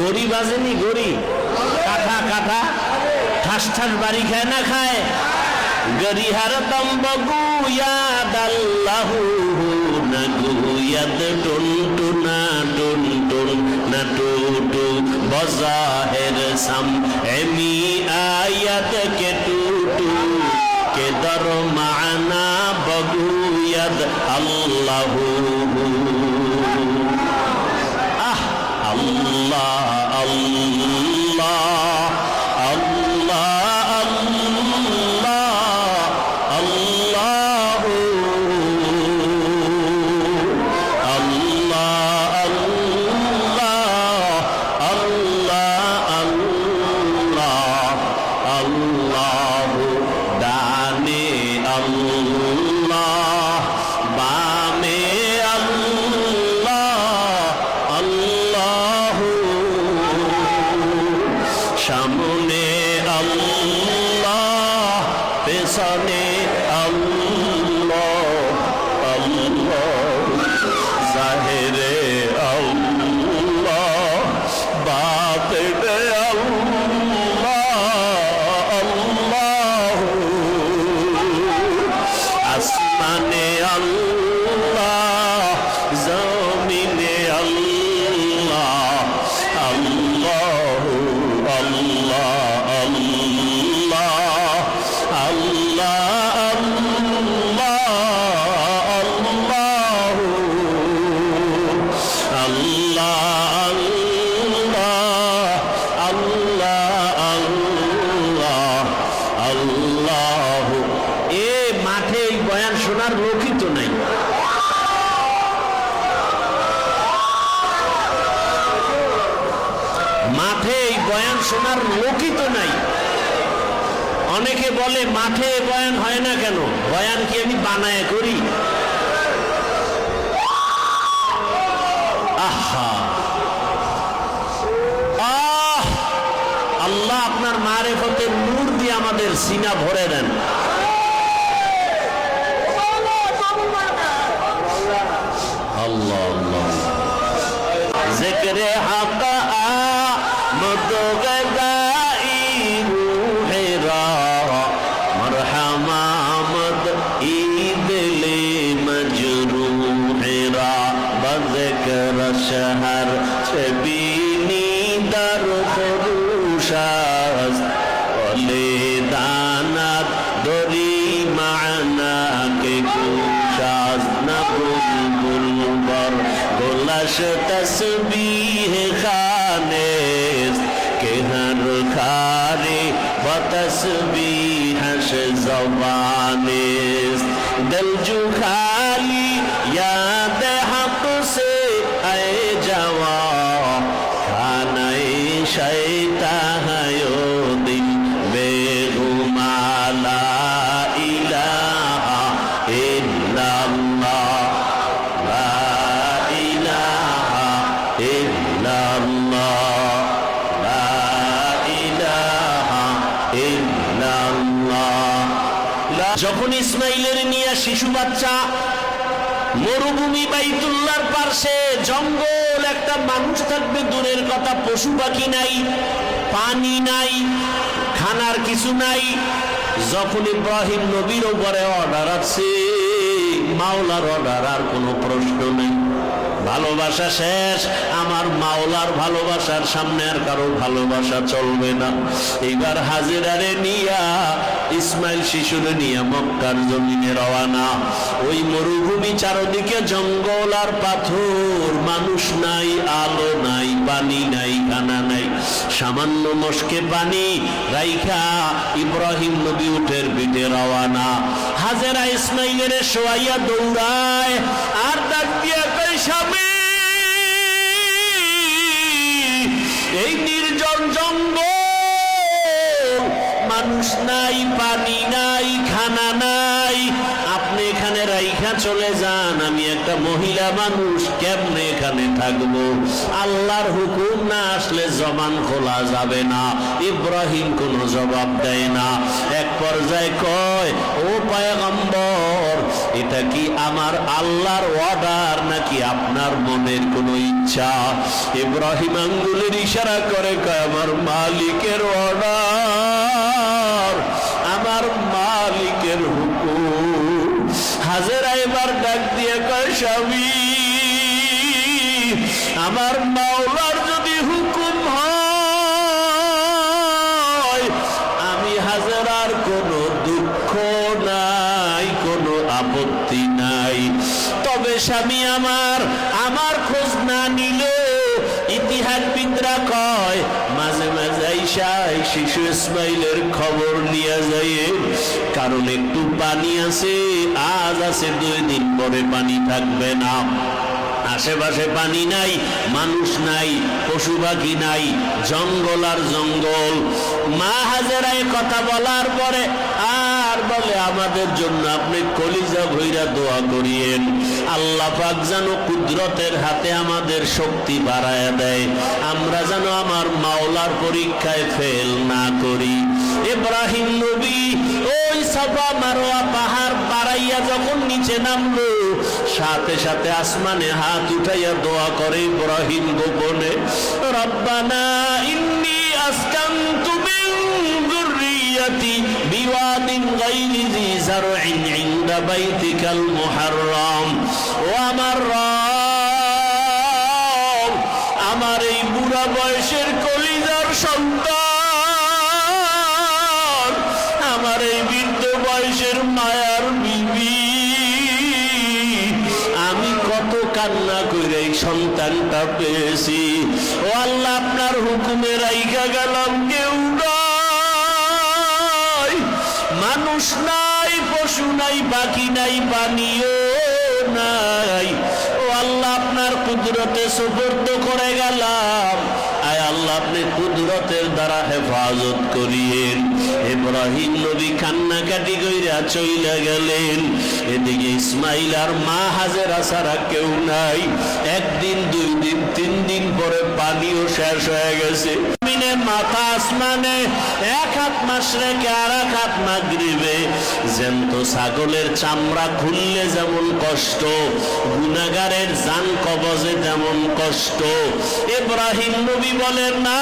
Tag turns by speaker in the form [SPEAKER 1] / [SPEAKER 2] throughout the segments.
[SPEAKER 1] গড়ি বাজেনি, গড়ি কাঠা কাঠা ঠাস ঠাস বাড়ি খায় না খায়? গরিহার তম্বগু ইয়াদ আল্লাহু নগুয়াদ টুন টুনা টুন টুন না টুটু বজাহের সাম এমি আয়াত কে টুটু কে দর মানা বগু ইয়াদ আল্লাহু আহ আল্লাহ আল্লাহ সামনে আল্লাহ পেছনে আল্লাহ আল্লাহ জাহেরে আল্লাহ বাতিনে আল্লাহ আল্লাহ আসমানে আল্লাহ জমিনে আল্লাহ আল্লাহ আল্লাহ আল্লাহ আল্লাহ আল্লাহ আল্লাহ আল্লাহ আল্লাহ। এ মাঠে এই বয়ান শোনার লোকই তো নাই। মাঠে এই বয়ান শোনার লোকই তো নাই। অনেকে বলে মাঠে বয়ান হয় না কেন? বয়ান কি আমি বানায় করি? আহা আহ আল্লাহ আপনার মারেফতের নূর দিয়ে আমাদের সিনা ভরে দেন। আল্লাহ আল্লাহ জিকরে হক আমদ গদাই রুহেরা মরহমা মদ ঈদলে মজরুহেরা বযকর শহর ছবিনি দর ফুরুশাস ওলে দানাত দরি মানা কে কুশাস নবুল বর গোলাশ তসবিহ খানেস के हर खारे व तस्बीहश ज़बाने दिल जो खाली याद हक से ऐ जवा खाने शैता है यो दिल बेगुमाला इलाहा इल्लल्लाह ला इलाहा इल्लल्लाह যখন ইসমাইলের নিয়ে শিশু বাচ্চা মরুভূমি বাইতুল্লাহর পাশে জঙ্গল, একটা মানুষ থাকবে দূরের কথা, পশু পাখি নাই, পানি নাই, খানার কিছু নাই। যখন ইব্রাহিম নবীর উপরে অর্ডার আছে, মাওলার অর্ডার, আর কোনো প্রশ্ন নেই। ভালোবাসা শেষ, আমার মাওলার ভালোবাসার সামনে আর কারো ভালোবাসা চলবে না। এইবার হাজেরারে নিয়া ইসমাইল শিশুরে নিয়া মক্কার জমিনে রওয়ানা। ওই মরুভূমি, চারদিকে জঙ্গল আর পাথর, মানুষ নাই, আলো নাই, পানি নাই, খানা নাই। সামান্য মস্কে পানি রাইখা ইব্রাহিম নবী উটের পিঠে রওয়ানা। হাজেরা ইসমাইলের শোয়াইয়া দৌড়ায় আর ডাক দিয়া কই, স্বামী এই নির্জন জঙ্গল, মানুষ নাই, পানি নাই, খানা নাই, আপনি এখানে রাইখা না চলে যান, আমি একটা মহিলা মানুষ, কেমনে এখানে থাকবো? আল্লাহর হুকুম না আসলে জবান খোলা যাবে না। ইব্রাহিম কোনো জবাব দেয় না। এক পর্যায়ে কয়, ও পয়গম্বর, এটা কি আমার আল্লাহর অর্ডার নাকি আপনার মনের কোনো ইচ্ছা? ইব্রাহিম আঙ্গুলের ইশারা করে কয়, আমার মালিকের অর্ডার, আমার মালিকের হুকুম। হাজেরা এবার ডাক দিয়ে কয়, স্বামী, আমার মাওলার যদি হুকুম হয়, আমি হাজেরার কোনো দুঃখ নাই, কোনো আপত্তি নাই। তবে স্বামী আমার খোঁজ না নিলে, ইতিহাসবিদরা কয়, মাঝে মাঝে আইসা শিশু ইসমাইলের খবর নিয়ে যায়, কারণ একটু পানি আছে, আজ আছে 2 দিন পরে পানি থাকবে না। আশেপাশে পানি নাই, মানুষ নাই, পশু পাখি নাই, জঙ্গল আর জঙ্গল। মা হাজেরায় কথা বলার পরে আর বলে, আমাদের জন্য আপনি কলিজা ভইরা দোয়া করিয়েন, আল্লাহ পাক যেন কুদরতের হাতে আমাদের শক্তি বাড়ায়া দেয়, আমরা যেন আমার মাওলার পরীক্ষায় ফেল না করি। ইব্রাহিম নবী ওই সাফা মারওয়া পাহাড় পাড়াইয়া যখন নিচে নামলো, সাথে সাথে আসমানে হাত উঠাইয়া দোয়া করে ইব্রাহিম গোপনে, রব্বানা ইন্নী আসকানতু মিন যুররিয়াতি বিওয়াদিন গায়রি যি যারইন ইনদা বাইতিকাল মুহাররম। ও আমার রব, আমার এই বুড়া বয়সের কলিজার সন্তান, আমার এই বৃদ্ধ বয়সের মায়ার বিবি, আমি কত কান্না করে এই সন্তানটা পেয়েছি। ও আল্লাহ, আপনার হুকুমে রাইখা গেলাম, কেউ নাই, মানুষ নাই, পশু নাই, পাখি নাই, পানিও নাই। ও আল্লাহ, আপনার কুদরতে সুপর্দ করে গেলাম, আয় আল্লাহ, আপনি কুদরতের দ্বারা হেফাজত করিয়েন। ইব্রাহিম নবী কান্নাকাটি কইরা চইলা গেলেন। এদিকে ইসমাইল আর মা হাজেরা ছাড়া কেউ নাই। 1 দিন 2 দিন 3 দিন পরে পানিও শেষ হয়ে গেছে। মাথা আসমানে, 1 হাত মাশরিকে আর 1 হাত মাগরিবে। জ্যান্ত ছাগলের চামড়া খুললে যেমন কষ্ট, গুনাহগারের জান কবজে যেমন কষ্ট। ইব্রাহিম নবী বলেন, না,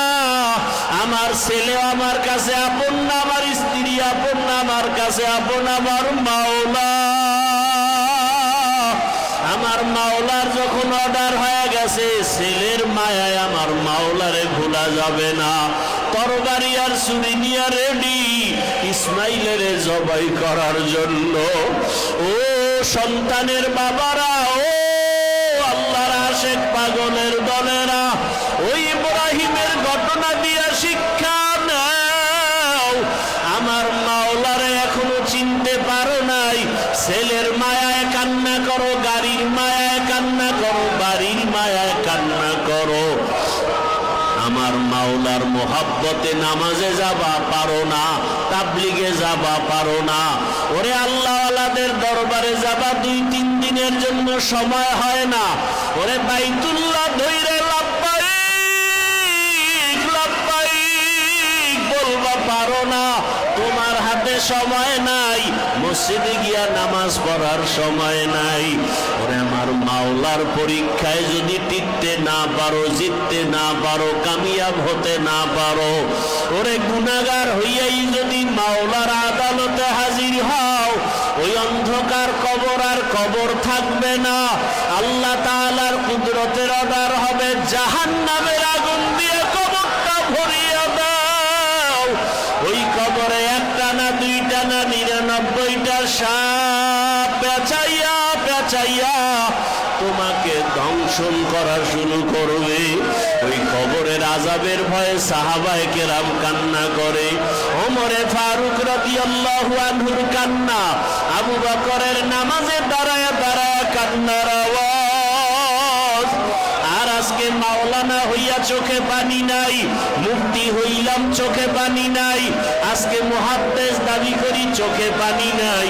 [SPEAKER 1] আমার ছেলে আমার কাছে আপন না, আমার স্ত্রী আপন না, আমার কাছে আপন আমার মাওলা। আমার মাওলার যখন অর্ডার হয়ে গেছে, ছেলের মায়ায় আমার মাওলারে ভোলা যাবে না। তরবারি আর ছুরি নিয়ে রেডি ইসমাইলের জবাই করার জন্য। ও সন্তানের বাবারা, ও আল্লাহর আশিক পাগলের দলেরা, ওই ইব্রাহিমের ঘটনা দিয়া শিক্ষা নাও। আমার মাওলারে এখনো চিনতে পারো নাই, ছেলের মায়ায় কান্না করো, গাড়ির মায়ায় কান্না করো, বাড়ির মায়ায় কান্না করো। আমার মাওলার মোহাব্বতে নামাজে যাবা পারো না, তাবলিগে যাবা পারো না। ওরে আল্লাহওয়ালাদের দরবারে যাবা 2-3 দিনের জন্য সময় হয় না। ওরে বাইতুল্লাহ ধইরে লাব্বাইক লাব্বাইক বলবা পারো না, তোমার হাতে সময় নাই, মসজিদে গিয়া নামাজ পড়ার সময় নাই। ওরে আমার মাওলার পরীক্ষায় যদি টিকতে না পারো, জিততে না পারো, কামিয়াব হতে না পারো, ওরে গুনাহগার হইয়াই যদি মাওলার আদালতে হাজির হও, ওই অন্ধকার কবর আর কবর থাকবে না। আল্লাহ তাআলার কুদরতের অর্ডার হবে, জাহান্নামের আগুন দিয়ে কবরটা ভরিয়ে দাও। ওই কবরে 1টা না 2টা না 99টা সাপ পেঁচাইয়া পেঁচাইয়া তোমাকে দংশন করা শুরু করবে। ওই কবরের আযাবের ভয়ে সাহাবায়ে কেরাম কান্না করে। ওমরে ফারুক রাদিয়াল্লাহু আনহুর কান্না, আবু বকরের নামাজে দাঁড়ায় দাঁড়ায় কান্নার আওয়াজ। আর আজকে মাওলানা হইয়া চোখে পানি নাই, মুফতি হইলাম চোখে পানি নাই, আজকে মুহাদ্দিস দাবি করি চোখে পানি নাই।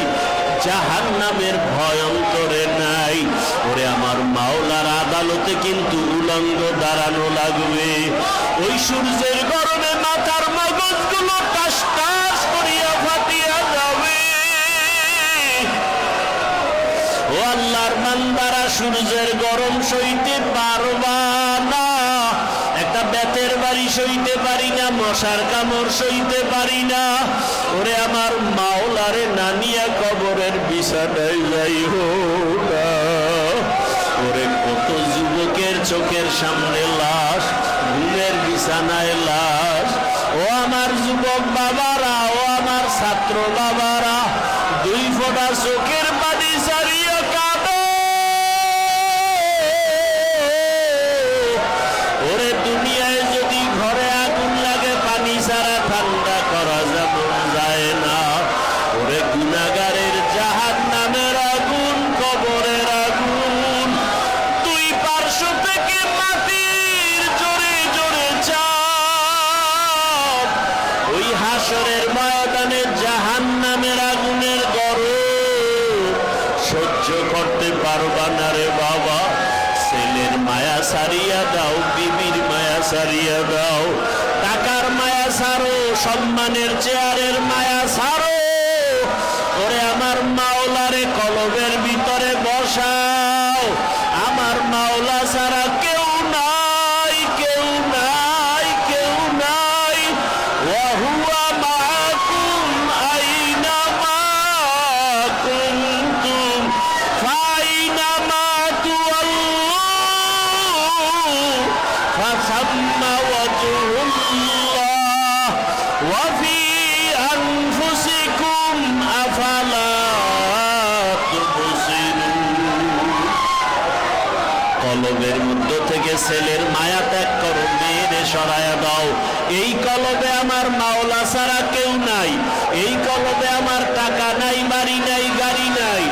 [SPEAKER 1] জাহান্নামের ভয় অন্তরে নাই। ওরে আমার মাওলার আদালতে কিন্তু উলঙ্গ দাঁড়ানো লাগবে। ওই সূর্যের গরমে মাথার মগজগুলো টাস টাস করিয়া ফাটিয়া যাবে। ও আল্লাহর বান্দারা, সূর্যের গরম সইতে পারবা না। একটা বেতের বাড়ি সইতে পারি না, মশার কামড় সইতে পারি না। ওরে আমার মাওলারে নানিয়া কবরের বিছানায় যাইব না। ওরে কত যুবকের চোখের সামনে লাশ, ঘুমের বিছানায় লাশ। ও আমার যুবক বাবারা, ও আমার ছাত্র বাবারা, দুই ফোঁটা চোখের পানি ছাড়িয়া কাঁদো। ওরে দুনিয়ায় যদি ঘরে আগুন লাগে, পানি ছাড়া ঠান্ডা করা যায় না। ওরে গুনাহগারের জাহান্নামের আগুন, কবরের আগুন, দুই পার্শ্ব থেকে মাটির জোরে জোরে চাপ। ওই হাসরের ময়দানে জাহান্নামের আগুনের গরম সহ্য করতে পারবা না রে বাবা। ছেলের মায়া সারিয়া দাও, বিবির মায়া সারিয়া দাও, টাকার মায়া সারো, সম্মানের চেয়ারের মায়া সারো। ওরে আমার মাওলারে কলবের ভিতরে বসাও। আমার মাওলা ছাড়া কেউ নাই, কেউ নাই, কেউ নাই। ওয়াহুয়া মাকুম আইনামা কুনতুম ফাইনামা তুওয়াল্লু ফাসাম্মা ওয়াজহুল্লাহ ওয়া ফি আনফুসিকুম আফালা তুবসিরুন। কলবের মধ্য থেকে ছেলের মায়া ত্যাগ করো, মেয়েরে সরায়া দাও। এই কলবে আমার মাওলা ছাড়া কেউ নাই। এই কলবে আমার টাকা নাই, বাড়ি নাই, গাড়ি নাই।